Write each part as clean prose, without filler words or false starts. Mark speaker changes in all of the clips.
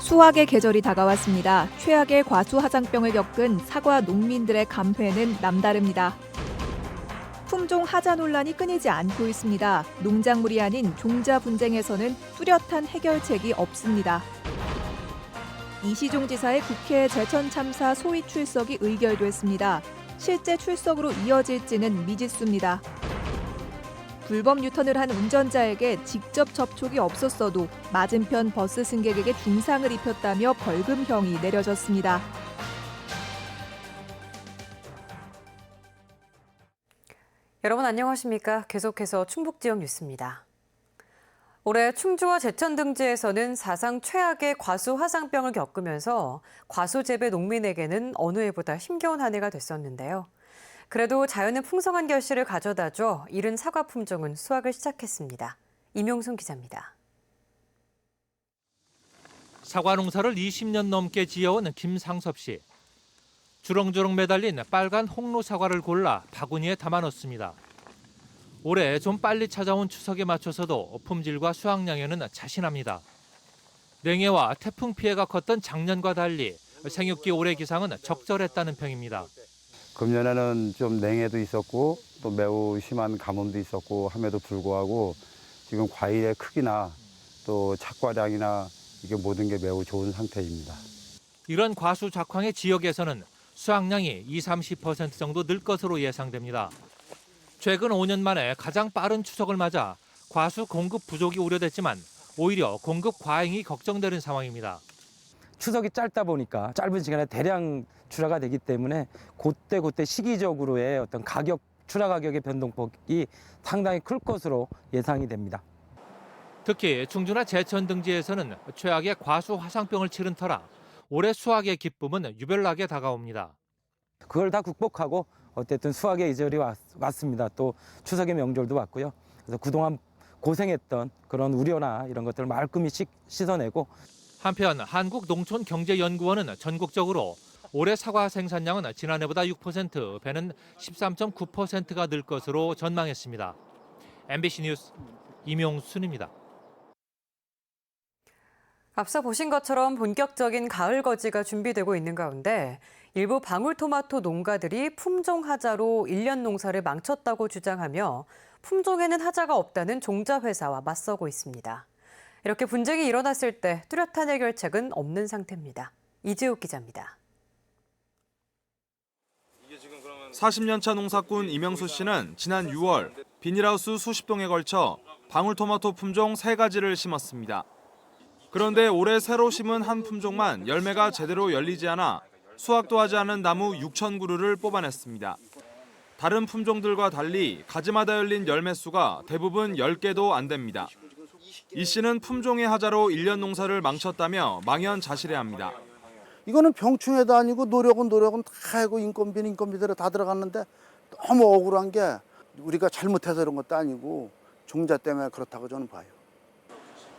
Speaker 1: 수확의 계절이 다가왔습니다. 최악의 과수하장병을 겪은 사과 농민들의 감회는 남다릅니다. 품종 하자 논란이 끊이지 않고 있습니다. 농작물이 아닌 종자 분쟁에서는 뚜렷한 해결책이 없습니다. 이시종 지사의 국회 제천 참사 소위 출석이 의결됐습니다. 실제 출석으로 이어질지는 미지수입니다. 불법 유턴을 한 운전자에게 직접 접촉이 없었어도 맞은편 버스 승객에게 중상을 입혔다며 벌금형이 내려졌습니다.
Speaker 2: 여러분 안녕하십니까? 계속해서 충북 지역 뉴스입니다. 올해 충주와 제천 등지에서는 사상 최악의 과수 화상병을 겪으면서 과수 재배 농민에게는 어느 해보다 힘겨운 한 해가 됐었는데요. 그래도 자연은 풍성한 결실을 가져다줘 이른 사과 품종은 수확을 시작했습니다. 임용순 기자입니다.
Speaker 3: 사과 농사를 20년 넘게 지어온 김상섭 씨. 주렁주렁 매달린 빨간 홍로 사과를 골라 바구니에 담아 넣습니다. 올해 좀 빨리 찾아온 추석에 맞춰서도 품질과 수확량에는 자신합니다. 냉해와 태풍 피해가 컸던 작년과 달리 생육기 올해 기상은 적절했다는 평입니다.
Speaker 4: 금년에는 좀 냉해도 있었고 또 매우 심한 가뭄도 있었고 함에도 불구하고 지금 과일의 크기나 또 착과량이나 이게 모든 게 매우 좋은 상태입니다.
Speaker 3: 이런 과수 작황의 지역에서는 수확량이 20-30% 정도 늘 것으로 예상됩니다. 최근 5년 만에 가장 빠른 추석을 맞아 과수 공급 부족이 우려됐지만 오히려 공급 과잉이 걱정되는 상황입니다.
Speaker 5: 추석이 짧다 보니까 짧은 시간에 대량 출하가 되기 때문에 그때 시기적으로의 어떤 출하 가격의 변동폭이 상당히 클 것으로 예상이 됩니다.
Speaker 3: 특히 충주나 제천 등지에서는 최악의 과수 화상병을 치른 터라 올해 수확의 기쁨은 유별나게 다가옵니다.
Speaker 5: 그걸 다 극복하고 어쨌든 수확의 계절이 왔습니다. 또 추석의 명절도 왔고요. 그래서 그동안 고생했던 그런 우려나 이런 것들을 말끔히 씻어내고
Speaker 3: 한편 한국농촌경제연구원은 전국적으로 올해 사과 생산량은 지난해보다 6%, 배는 13.9%가 늘 것으로 전망했습니다. MBC 뉴스 임용순입니다.
Speaker 2: 앞서 보신 것처럼 본격적인 가을 거지가 준비되고 있는 가운데 일부 방울토마토 농가들이 품종 하자로 1년 농사를 망쳤다고 주장하며 품종에는 하자가 없다는 종자회사와 맞서고 있습니다. 이렇게 분쟁이 일어났을 때 뚜렷한 해결책은 없는 상태입니다. 이재욱 기자입니다.
Speaker 6: 40년차 농사꾼 이명수 씨는 지난 6월 비닐하우스 수십 동에 걸쳐 방울토마토 품종 3가지를 심었습니다. 그런데 올해 새로 심은 한 품종만 열매가 제대로 열리지 않아 수확도 하지 않은 나무 6천 그루를 뽑아냈습니다. 다른 품종들과 달리 가지마다 열린 열매 수가 대부분 10개도 안 됩니다. 이 씨는 품종의 하자로 1년 농사를 망쳤다며 망연자실해합니다.
Speaker 7: 이거는 병충해도 아니고 노력은 다 하고 인건비대로 다 들어갔는데 너무 억울한 게 우리가 잘못해서 그런 것도 아니고 종자 때문에 그렇다고 저는 봐요.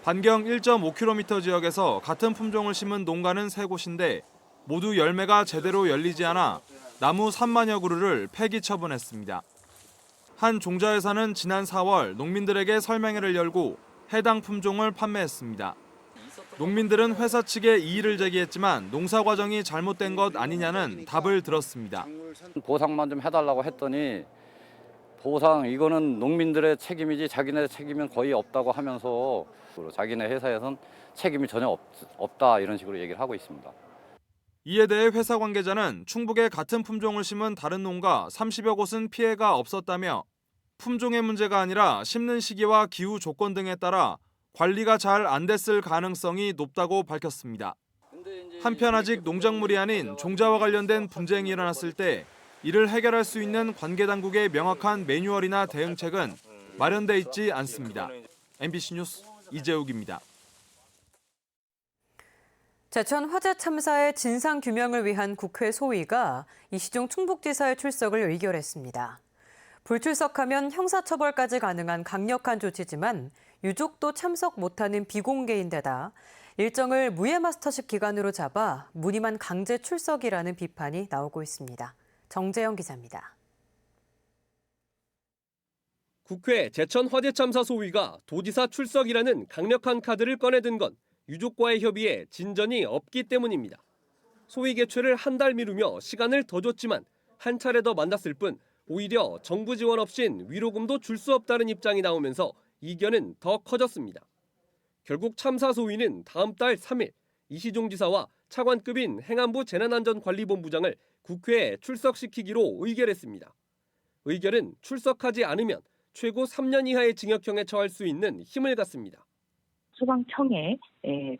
Speaker 6: 반경 1.5km 지역에서 같은 품종을 심은 농가는 3곳인데 모두 열매가 제대로 열리지 않아 나무 3만여 그루를 폐기 처분했습니다. 한 종자회사는 지난 4월 농민들에게 설명회를 열고 해당 품종을 판매했습니다. 농민들은 회사 측에 이의를 제기했지만 농사 과정이 잘못된 것 아니냐는 답을 들었습니다.
Speaker 8: 보상만 좀 해달라고 했더니 보상 이거는 농민들의 책임이지 자기네 책임은 거의 없다고 하면서 자기네 회사에선 책임이 전혀 없다 이런 식으로 얘기를 하고 있습니다.
Speaker 6: 이에 대해 회사 관계자는 충북에 같은 품종을 심은 다른 농가 30여 곳은 피해가 없었다며 품종의 문제가 아니라 심는 시기와 기후 조건 등에 따라 관리가 잘 안 됐을 가능성이 높다고 밝혔습니다. 한편 아직 농작물이 아닌 종자와 관련된 분쟁이 일어났을 때 이를 해결할 수 있는 관계 당국의 명확한 매뉴얼이나 대응책은 마련돼 있지 않습니다. MBC 뉴스 이재욱입니다.
Speaker 2: 제천 화재 참사의 진상 규명을 위한 국회 소위가 이시종 충북지사의 출석을 의결했습니다. 불출석하면 형사처벌까지 가능한 강력한 조치지만 유족도 참석 못하는 비공개인데다 일정을 무예 마스터십 기간으로 잡아 무늬만 강제 출석이라는 비판이 나오고 있습니다. 정재영 기자입니다.
Speaker 9: 국회 제천 화재 참사 소위가 도지사 출석이라는 강력한 카드를 꺼내든 건 유족과의 협의에 진전이 없기 때문입니다. 소위 개최를 한 달 미루며 시간을 더 줬지만 한 차례 더 만났을 뿐 오히려 정부 지원 없인 위로금도 줄 수 없다는 입장이 나오면서 이견은 더 커졌습니다. 결국 참사 소위는 다음 달 3일 이시종 지사와 차관급인 행안부 재난안전관리본부장을 국회에 출석시키기로 의결했습니다. 의결은 출석하지 않으면 최고 3년 이하의 징역형에 처할 수 있는 힘을 갖습니다.
Speaker 10: 소방청의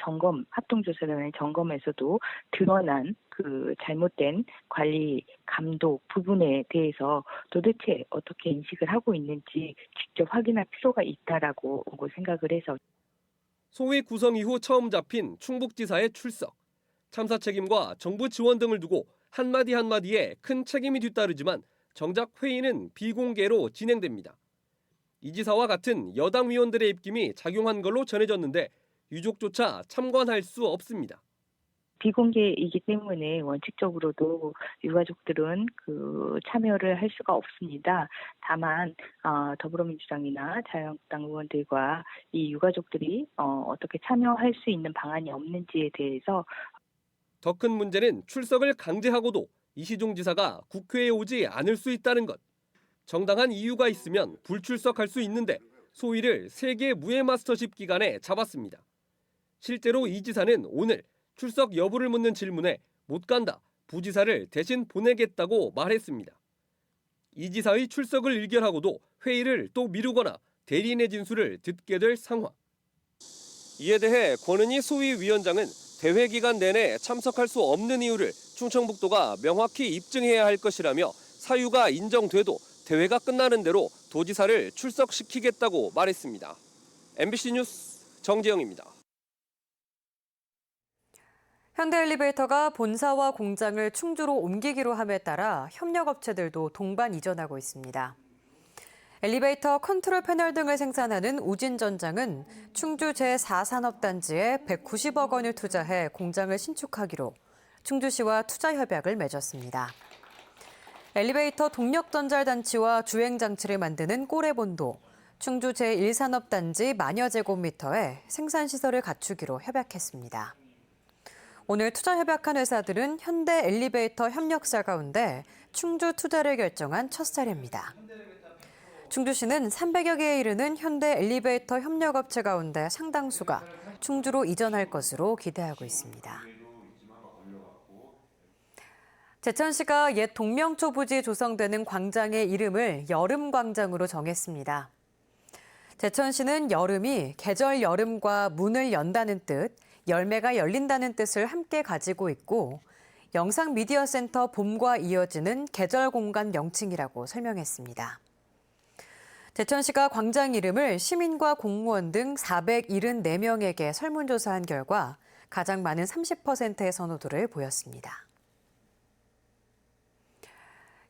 Speaker 10: 점검, 합동조사단의 점검에서도 드러난 그 잘못된 관리 감독 부분에 대해서 도대체 어떻게 인식을 하고 있는지 직접 확인할 필요가 있다라고 생각을 해서
Speaker 9: 소위 구성 이후 처음 잡힌 충북지사의 출석. 참사 책임과 정부 지원 등을 두고 한마디 한마디에 큰 책임이 뒤따르지만 정작 회의는 비공개로 진행됩니다. 이 지사와 같은 여당 위원들의 입김이 작용한 걸로 전해졌는데 유족조차 참관할 수 없습니다.
Speaker 10: 비공개이기 때문에 원칙적으로도 유가족들은 참여를 할 수가 없습니다. 다만 더불어민주당이나 자유한국당 의원들과 이 유가족들이 어떻게 참여할 수 있는 방안이 없는지에 대해서
Speaker 9: 더 큰 문제는 출석을 강제하고도 이시종 지사가 국회에 오지 않을 수 있다는 것. 정당한 이유가 있으면 불출석할 수 있는데 소위를 세계 무예 마스터십 기간에 잡았습니다. 실제로 이 지사는 오늘 출석 여부를 묻는 질문에 못 간다, 부지사를 대신 보내겠다고 말했습니다. 이 지사의 출석을 의결하고도 회의를 또 미루거나 대리인의 진술을 듣게 될 상황. 이에 대해 권은희 소위위원장은 대회 기간 내내 참석할 수 없는 이유를 충청북도가 명확히 입증해야 할 것이라며 사유가 인정돼도 대회가 끝나는 대로 도지사를 출석시키겠다고 말했습니다. MBC 뉴스 정재영입니다.
Speaker 2: 현대엘리베이터가 본사와 공장을 충주로 옮기기로 함에 따라 협력업체들도 동반 이전하고 있습니다. 엘리베이터 컨트롤 패널 등을 생산하는 우진전장은 충주 제4산업단지에 190억 원을 투자해 공장을 신축하기로 충주시와 투자 협약을 맺었습니다. 엘리베이터 동력전달단치와 주행장치를 만드는 꼬레본도 충주 제1산업단지 만여 제곱미터에 생산시설을 갖추기로 협약했습니다. 오늘 투자 협약한 회사들은 현대 엘리베이터 협력사 가운데 충주 투자를 결정한 첫 사례입니다. 충주시는 300여 개에 이르는 현대 엘리베이터 협력업체 가운데 상당수가 충주로 이전할 것으로 기대하고 있습니다. 제천시가 옛 동명초 부지에 조성되는 광장의 이름을 여름광장으로 정했습니다. 제천시는 여름이 계절 여름과 문을 연다는 뜻, 열매가 열린다는 뜻을 함께 가지고 있고 영상미디어센터 봄과 이어지는 계절 공간 명칭이라고 설명했습니다. 제천시가 광장 이름을 시민과 공무원 등 474명에게 설문조사한 결과 가장 많은 30%의 선호도를 보였습니다.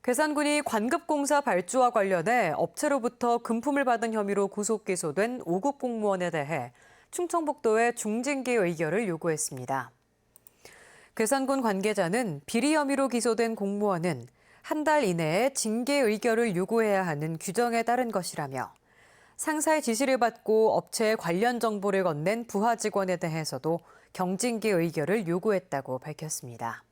Speaker 2: 괴산군이 관급공사 발주와 관련해 업체로부터 금품을 받은 혐의로 구속 기소된 5급 공무원에 대해 충청북도에 중징계 의결을 요구했습니다. 괴산군 관계자는 비리 혐의로 기소된 공무원은 한 달 이내에 징계 의결을 요구해야 하는 규정에 따른 것이라며 상사의 지시를 받고 업체에 관련 정보를 건넨 부하 직원에 대해서도 경징계 의결을 요구했다고 밝혔습니다.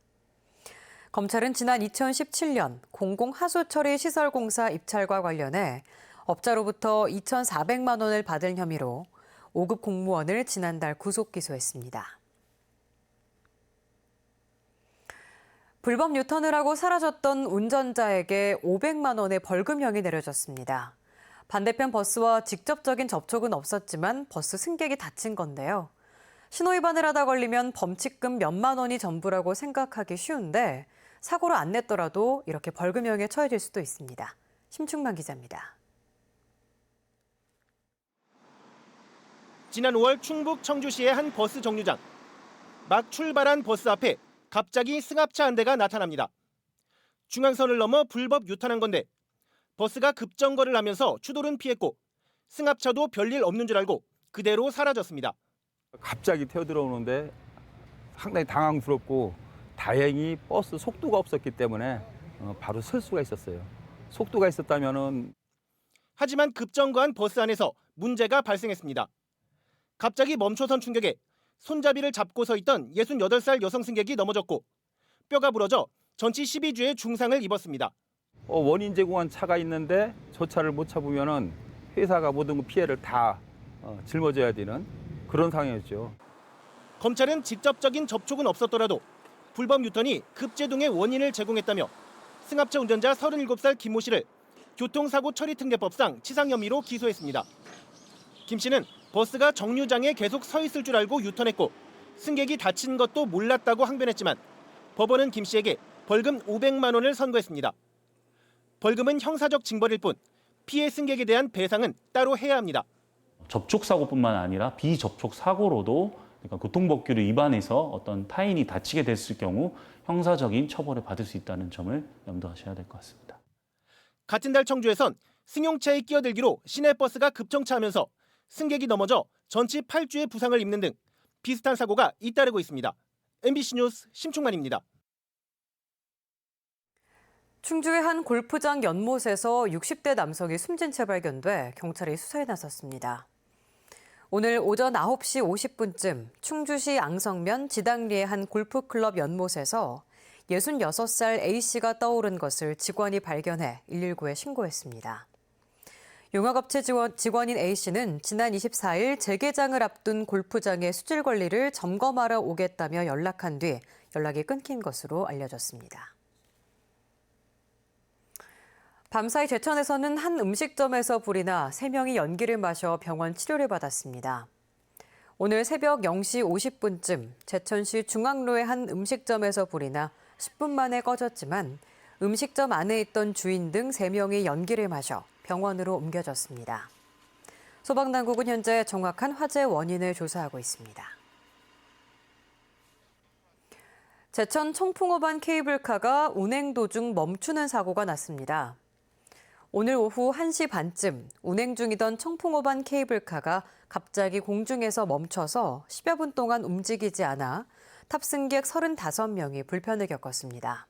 Speaker 2: 검찰은 지난 2017년 공공하수처리 시설공사 입찰과 관련해 업자로부터 2,400만 원을 받은 혐의로 5급 공무원을 지난달 구속 기소했습니다. 불법 유턴을 하고 사라졌던 운전자에게 500만 원의 벌금형이 내려졌습니다. 반대편 버스와 직접적인 접촉은 없었지만 버스 승객이 다친 건데요. 신호위반을 하다 걸리면 범칙금 몇만 원이 전부라고 생각하기 쉬운데 사고를 안 냈더라도 이렇게 벌금형에 처해질 수도 있습니다. 심충만 기자입니다.
Speaker 11: 지난 5월 충북 청주시의 한 버스 정류장. 막 출발한 버스 앞에 갑자기 승합차 한 대가 나타납니다. 중앙선을 넘어 불법 유턴한 건데 버스가 급정거를 하면서 추돌은 피했고 승합차도 별일 없는 줄 알고 그대로 사라졌습니다.
Speaker 12: 갑자기 튀어들어오는데 상당히 당황스럽고 다행히 버스 속도가 없었기 때문에 바로 설 수가 있었어요. 속도가 있었다면은.
Speaker 11: 하지만 급정거한 버스 안에서 문제가 발생했습니다. 갑자기 멈춰선 충격에 손잡이를 잡고 서 있던 68살 여성 승객이 넘어졌고 뼈가 부러져 전치 12주의 중상을 입었습니다.
Speaker 12: 원인 제공한 차가 있는데 저 차를 못 잡으면은 회사가 모든 피해를 다 짊어져야 되는 그런 상황이었죠.
Speaker 11: 검찰은 직접적인 접촉은 없었더라도 불법 유턴이 급제동의 원인을 제공했다며 승합차 운전자 37살 김모 씨를 교통사고 처리특례법상 치상 혐의로 기소했습니다. 김 씨는 버스가 정류장에 계속 서 있을 줄 알고 유턴했고 승객이 다친 것도 몰랐다고 항변했지만 법원은 김 씨에게 벌금 500만 원을 선고했습니다. 벌금은 형사적 징벌일 뿐 피해 승객에 대한 배상은 따로 해야 합니다.
Speaker 13: 접촉사고뿐만 아니라 비접촉사고로도 그러니까 교통법규를 위반해서 어떤 타인이 다치게 됐을 경우 형사적인 처벌을 받을 수 있다는 점을 염두하셔야 될 것 같습니다.
Speaker 11: 같은 달 청주에선 승용차에 끼어들기로 시내버스가 급정차하면서 승객이 넘어져 전치 8주의 부상을 입는 등 비슷한 사고가 잇따르고 있습니다. MBC 뉴스 심충만입니다.
Speaker 2: 충주의 한 골프장 연못에서 60대 남성이 숨진 채 발견돼 경찰이 수사에 나섰습니다. 오늘 오전 9시 50분쯤 충주시 앙성면 지당리의 한 골프클럽 연못에서 66살 A씨가 떠오른 것을 직원이 발견해 119에 신고했습니다. 용역업체 직원인 A씨는 지난 24일 재개장을 앞둔 골프장의 수질 관리를 점검하러 오겠다며 연락한 뒤 연락이 끊긴 것으로 알려졌습니다. 밤사이 제천에서는 한 음식점에서 불이 나 3명이 연기를 마셔 병원 치료를 받았습니다. 오늘 새벽 0시 50분쯤 제천시 중앙로의 한 음식점에서 불이 나 10분 만에 꺼졌지만 음식점 안에 있던 주인 등 3명이 연기를 마셔 병원으로 옮겨졌습니다. 소방당국은 현재 정확한 화재 원인을 조사하고 있습니다. 제천 청풍호반 케이블카가 운행 도중 멈추는 사고가 났습니다. 오늘 오후 1시 반쯤 운행 중이던 청풍호반 케이블카가 갑자기 공중에서 멈춰서 10여 분 동안 움직이지 않아 탑승객 35명이 불편을 겪었습니다.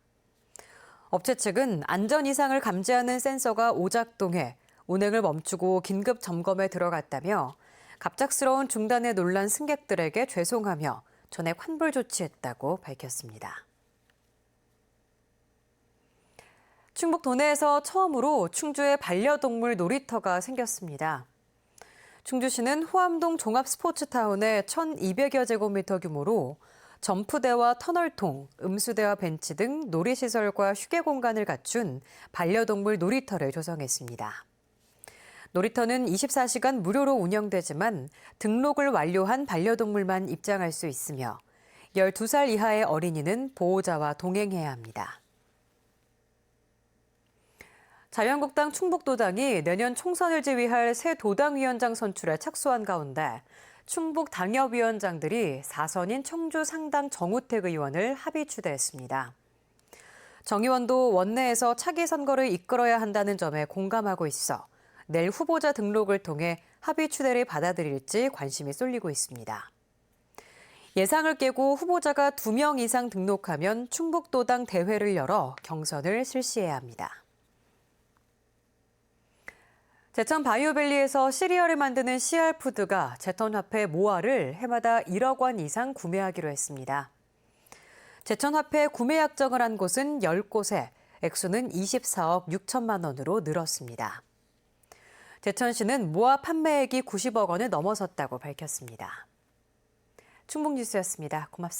Speaker 2: 업체 측은 안전 이상을 감지하는 센서가 오작동해 운행을 멈추고 긴급 점검에 들어갔다며 갑작스러운 중단에 놀란 승객들에게 죄송하며 전액 환불 조치했다고 밝혔습니다. 충북 도내에서 처음으로 충주에 반려동물 놀이터가 생겼습니다. 충주시는 호암동 종합스포츠타운에 1,200여 제곱미터 규모로 점프대와 터널통, 음수대와 벤치 등 놀이시설과 휴게 공간을 갖춘 반려동물 놀이터를 조성했습니다. 놀이터는 24시간 무료로 운영되지만 등록을 완료한 반려동물만 입장할 수 있으며 12살 이하의 어린이는 보호자와 동행해야 합니다. 자유한국당 충북도당이 내년 총선을 지휘할 새 도당위원장 선출에 착수한 가운데 충북 당협위원장들이 4선인 청주 상당 정우택 의원을 합의 추대했습니다. 정 의원도 원내에서 차기 선거를 이끌어야 한다는 점에 공감하고 있어 내일 후보자 등록을 통해 합의 추대를 받아들일지 관심이 쏠리고 있습니다. 예상을 깨고 후보자가 2명 이상 등록하면 충북도당 대회를 열어 경선을 실시해야 합니다. 제천 바이오밸리에서 시리얼을 만드는 CR푸드가 제천화폐 모아를 해마다 1억 원 이상 구매하기로 했습니다. 제천화폐 구매 약정을 한 곳은 10곳에 액수는 24억 6천만 원으로 늘었습니다. 제천시는 모아 판매액이 90억 원을 넘어섰다고 밝혔습니다. 충북뉴스였습니다. 고맙습니다.